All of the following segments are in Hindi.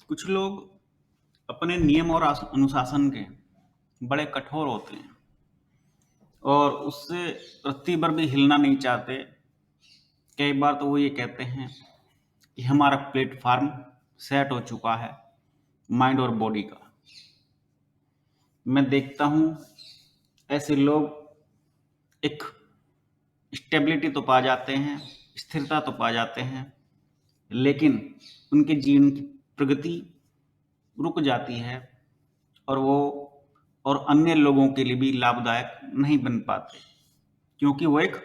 कुछ लोग अपने नियम और अनुशासन के बड़े कठोर होते हैं और उससे रत्ती भर भी हिलना नहीं चाहते। कई बार तो वो ये कहते हैं कि हमारा प्लेटफॉर्म सेट हो चुका है माइंड और बॉडी का। मैं देखता हूँ ऐसे लोग एक स्टेबिलिटी तो पा जाते हैं, स्थिरता तो पा जाते हैं, लेकिन उनके जीवन की प्रगति रुक जाती है और वो और अन्य लोगों के लिए भी लाभदायक नहीं बन पाते, क्योंकि वो एक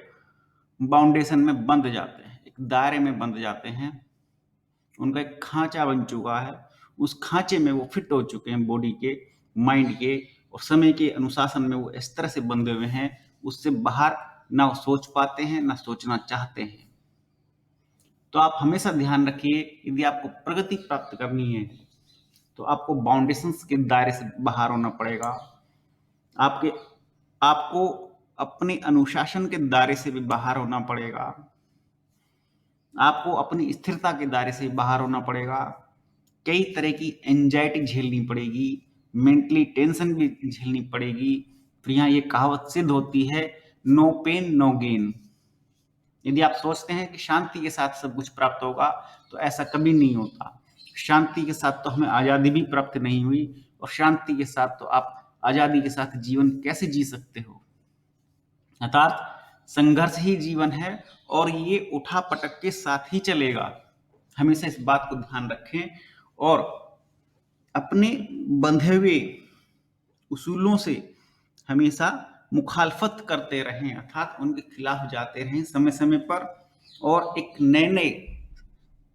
बाउंडेशन में बंध जाते हैं, एक दायरे में बंध जाते हैं। उनका एक खांचा बन चुका है, उस खांचे में वो फिट हो चुके हैं, बॉडी के, माइंड के और समय के अनुशासन में वो इस तरह से बंधे हुए हैं, उससे बाहर ना वो सोच पाते हैं ना सोचना चाहते हैं। तो आप हमेशा ध्यान रखिए, यदि आपको प्रगति प्राप्त करनी है तो आपको बाउंडेशंस के दायरे से बाहर होना पड़ेगा। आपके आपको अपने अनुशासन के दायरे से भी बाहर होना पड़ेगा। आपको अपनी स्थिरता के दायरे से बाहर होना पड़ेगा। कई तरह की एंजाइटी झेलनी पड़ेगी, मेंटली टेंशन भी झेलनी पड़ेगी। फिर यहाँ ये कहावत सिद्ध होती है, नो पेन नो गेन। यदि आप सोचते हैं कि शांति के साथ सब कुछ प्राप्त होगा, तो ऐसा कभी नहीं होता। शांति के साथ तो हमें आज़ादी भी प्राप्त नहीं हुई, और शांति के साथ तो आप आज़ादी के साथ जीवन कैसे जी सकते हो। अर्थात संघर्ष ही जीवन है और ये उठा पटक के साथ ही चलेगा। हमेशा इस बात को ध्यान रखें और अपने बंधे हुए उसूलों से हमेशा मुखालफत करते रहें, अर्थात उनके खिलाफ जाते रहें समय समय पर, और एक नए नए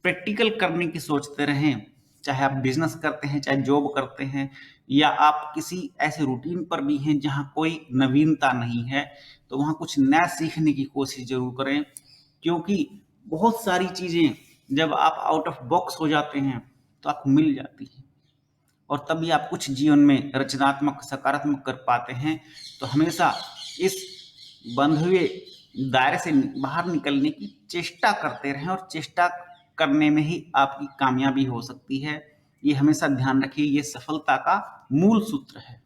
प्रैक्टिकल करने की सोचते रहें। चाहे आप बिजनेस करते हैं, चाहे जॉब करते हैं, या आप किसी ऐसे रूटीन पर भी हैं जहां कोई नवीनता नहीं है, तो वहां कुछ नया सीखने की कोशिश जरूर करें। क्योंकि बहुत सारी चीजें जब आप आउट ऑफ बॉक्स हो जाते हैं तो आपको मिल जाती हैं, और तभी आप कुछ जीवन में रचनात्मक सकारात्मक कर पाते हैं। तो हमेशा इस बंधे हुए दायरे से बाहर निकलने की चेष्टा करते रहें, और चेष्टा करने में ही आपकी कामयाबी हो सकती है। ये हमेशा ध्यान रखिए, ये सफलता का मूल सूत्र है।